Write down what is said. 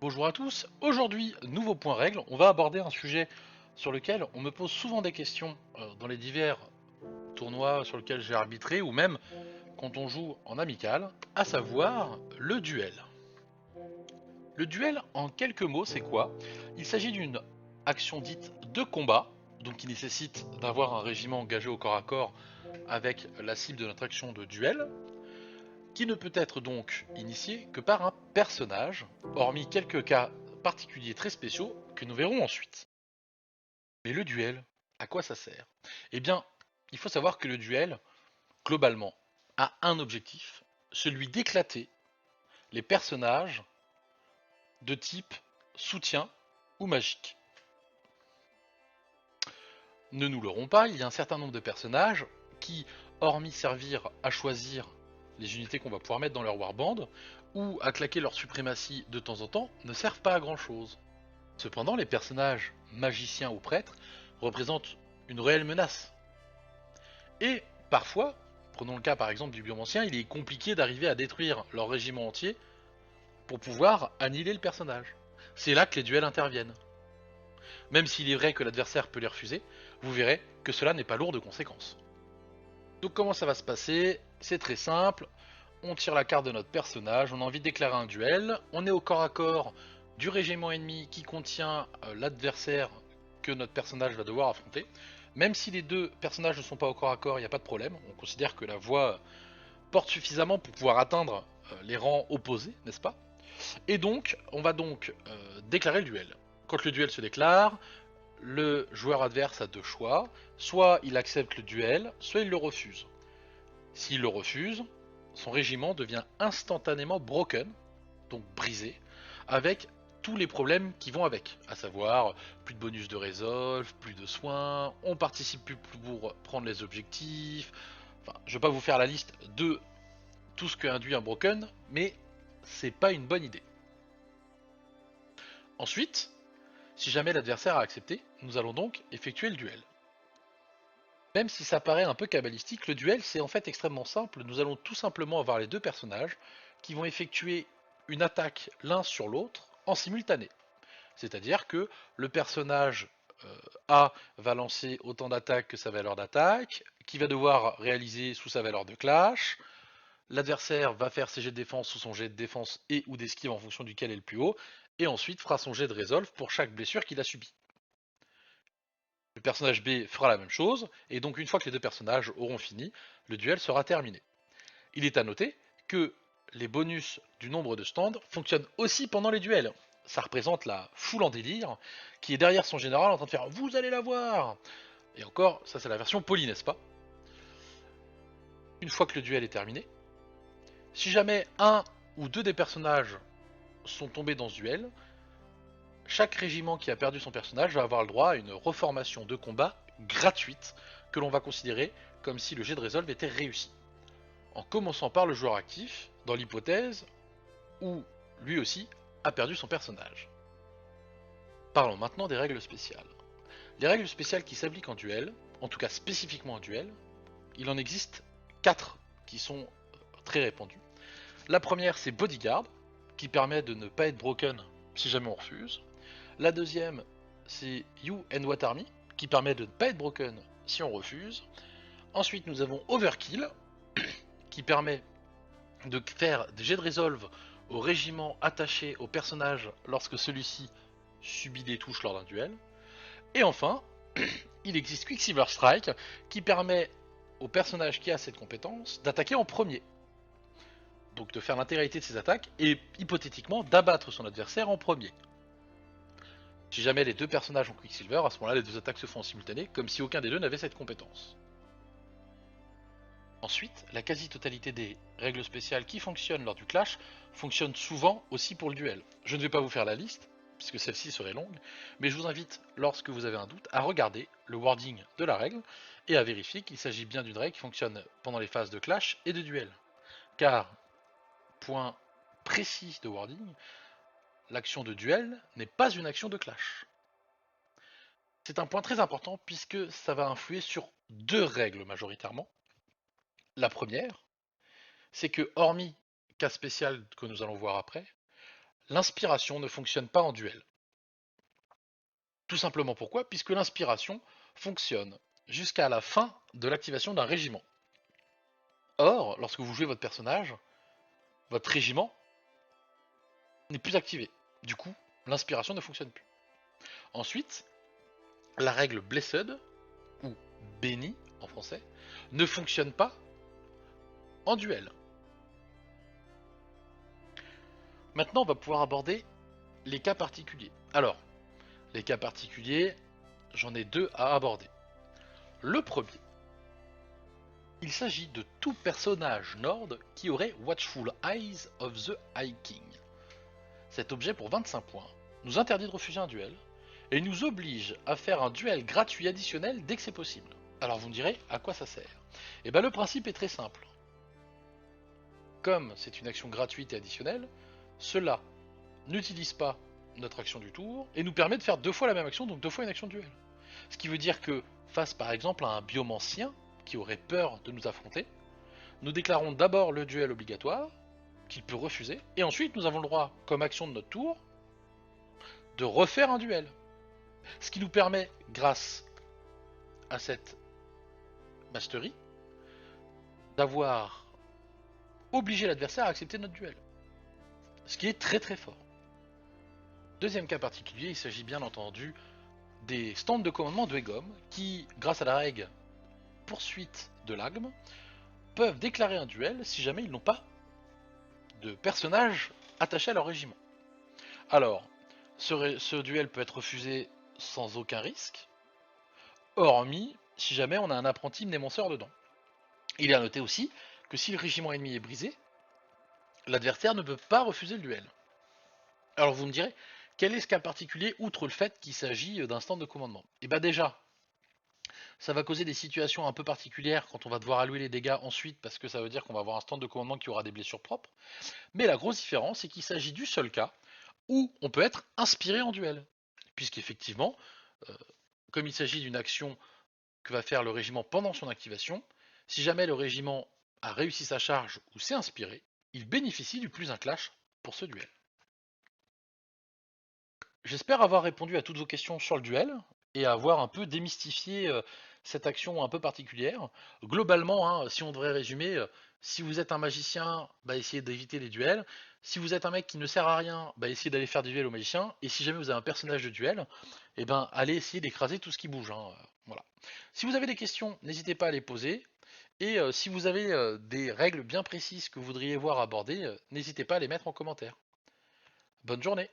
Bonjour à tous, aujourd'hui, nouveau point règle, on va aborder un sujet sur lequel on me pose souvent des questions dans les divers tournois sur lesquels j'ai arbitré ou même quand on joue en amical, à savoir le duel. Le duel, en quelques mots, c'est quoi? Il s'agit d'une action dite de combat, donc qui nécessite d'avoir un régiment engagé au corps à corps avec la cible de notre action de duel, qui ne peut être donc initié que par un personnage, hormis quelques cas particuliers très spéciaux que nous verrons ensuite. Mais le duel, à quoi ça sert? Eh bien, il faut savoir que le duel, globalement, a un objectif, celui d'éclater les personnages de type soutien ou magique. Ne nous leurrons pas, il y a un certain nombre de personnages qui, hormis servir à choisir les unités qu'on va pouvoir mettre dans leur warband, ou à claquer leur suprématie de temps en temps, ne servent pas à grand chose. Cependant, les personnages magiciens ou prêtres représentent une réelle menace. Et parfois, prenons le cas par exemple du biomancien, il est compliqué d'arriver à détruire leur régiment entier pour pouvoir annihiler le personnage. C'est là que les duels interviennent. Même s'il est vrai que l'adversaire peut les refuser, vous verrez que cela n'est pas lourd de conséquences. Donc comment ça va se passer? C'est très simple, on tire la carte de notre personnage, on a envie de déclarer un duel, on est au corps à corps du régiment ennemi qui contient l'adversaire que notre personnage va devoir affronter. Même si les deux personnages ne sont pas au corps à corps, il n'y a pas de problème, on considère que la voix porte suffisamment pour pouvoir atteindre les rangs opposés, n'est-ce pas? Et donc, on va donc déclarer le duel. Quand le duel se déclare, le joueur adverse a deux choix, soit il accepte le duel, soit il le refuse. S'il le refuse, son régiment devient instantanément broken, donc brisé, avec tous les problèmes qui vont avec, à savoir plus de bonus de resolve, plus de soins, on participe plus pour prendre les objectifs. Enfin, je vais pas vous faire la liste de tout ce que induit un broken, mais c'est pas une bonne idée. Ensuite, si jamais l'adversaire a accepté, nous allons donc effectuer le duel. Même si ça paraît un peu cabalistique, le duel c'est en fait extrêmement simple. Nous allons tout simplement avoir les deux personnages qui vont effectuer une attaque l'un sur l'autre en simultané. C'est-à-dire que le personnage A va lancer autant d'attaques que sa valeur d'attaque, qui va devoir réaliser sous sa valeur de clash. L'adversaire va faire ses jets de défense sous son jet de défense et ou d'esquive en fonction duquel est le plus haut, et ensuite fera son jet de resolve pour chaque blessure qu'il a subie. Le personnage B fera la même chose, et donc une fois que les deux personnages auront fini, le duel sera terminé. Il est à noter que les bonus du nombre de stands fonctionnent aussi pendant les duels. Ça représente la foule en délire qui est derrière son général en train de faire vous allez la voir. Et encore, ça c'est la version polie, n'est-ce pas? Une fois que le duel est terminé, si jamais un ou deux des personnages sont tombés dans ce duel, chaque régiment qui a perdu son personnage va avoir le droit à une reformation de combat gratuite que l'on va considérer comme si le jet de résolve était réussi. En commençant par le joueur actif, dans l'hypothèse où lui aussi a perdu son personnage. Parlons maintenant des règles spéciales. Les règles spéciales qui s'appliquent en duel, en tout cas spécifiquement en duel, il en existe 4 qui sont très répandues. La première c'est Bodyguard, qui permet de ne pas être broken si jamais on refuse. La deuxième c'est You and What Army, qui permet de ne pas être broken si on refuse. Ensuite nous avons Overkill, qui permet de faire des jets de resolve au régiment attaché au personnage lorsque celui-ci subit des touches lors d'un duel. Et enfin, il existe Quicksilver Strike qui permet au personnage qui a cette compétence d'attaquer en premier. Donc de faire l'intégralité de ses attaques et hypothétiquement d'abattre son adversaire en premier. Si jamais les deux personnages ont Quicksilver, à ce moment-là les deux attaques se font en simultané, comme si aucun des deux n'avait cette compétence. Ensuite, la quasi-totalité des règles spéciales qui fonctionnent lors du clash fonctionnent souvent aussi pour le duel. Je ne vais pas vous faire la liste, puisque celle-ci serait longue, mais je vous invite, lorsque vous avez un doute, à regarder le wording de la règle et à vérifier qu'il s'agit bien d'une règle qui fonctionne pendant les phases de clash et de duel. Car, point précis de wording, l'action de duel n'est pas une action de clash. C'est un point très important puisque ça va influer sur deux règles majoritairement. La première, c'est que hormis cas spécial que nous allons voir après, l'inspiration ne fonctionne pas en duel. Tout simplement pourquoi? Puisque l'inspiration fonctionne jusqu'à la fin de l'activation d'un régiment. Or, lorsque vous jouez votre personnage, votre régiment n'est plus activé. Du coup, l'inspiration ne fonctionne plus. Ensuite, la règle Blessed, ou béni en français, ne fonctionne pas en duel. Maintenant, on va pouvoir aborder les cas particuliers. Alors, les cas particuliers, j'en ai deux à aborder. Le premier, il s'agit de tout personnage Nord qui aurait Watchful Eyes of the High King. Cet objet pour 25 points nous interdit de refuser un duel et nous oblige à faire un duel gratuit additionnel dès que c'est possible. Alors vous me direz, à quoi ça sert? Eh bien le principe est très simple. Comme c'est une action gratuite et additionnelle, cela n'utilise pas notre action du tour et nous permet de faire deux fois la même action, donc deux fois une action de duel. Ce qui veut dire que face par exemple à un biomancien qui aurait peur de nous affronter, nous déclarons d'abord le duel obligatoire, qu'il peut refuser, et ensuite nous avons le droit, comme action de notre tour, de refaire un duel. Ce qui nous permet, grâce à cette mastery, d'avoir obligé l'adversaire à accepter notre duel. Ce qui est très très fort. Deuxième cas particulier, il s'agit bien entendu des stands de commandement de Egom qui, grâce à la règle poursuite de l'AGM, peuvent déclarer un duel si jamais ils n'ont pas de personnages attachés à leur régiment. Alors, ce duel peut être refusé sans aucun risque, hormis si jamais on a un apprenti mnémonceur dedans. Il est à noter aussi que si le régiment ennemi est brisé, l'adversaire ne peut pas refuser le duel. Alors vous me direz, quel est ce cas particulier outre le fait qu'il s'agit d'un stand de commandement? Et bah déjà, ça va causer des situations un peu particulières quand on va devoir allouer les dégâts ensuite parce que ça veut dire qu'on va avoir un stand de commandement qui aura des blessures propres. Mais la grosse différence, c'est qu'il s'agit du seul cas où on peut être inspiré en duel. Puisqu'effectivement, euh, comme il s'agit d'une action que va faire le régiment pendant son activation, si jamais le régiment a réussi sa charge ou s'est inspiré, il bénéficie du plus un clash pour ce duel. J'espère avoir répondu à toutes vos questions sur le duel et avoir un peu démystifié cette action un peu particulière. Globalement, hein, si on devrait résumer, si vous êtes un magicien, bah, essayez d'éviter les duels. Si vous êtes un mec qui ne sert à rien, bah, essayez d'aller faire des duels aux magiciens. Et si jamais vous avez un personnage de duel, eh ben, allez essayer d'écraser tout ce qui bouge, hein, voilà. Si vous avez des questions, n'hésitez pas à les poser. Et si vous avez des règles bien précises que vous voudriez voir abordées, n'hésitez pas à les mettre en commentaire. Bonne journée!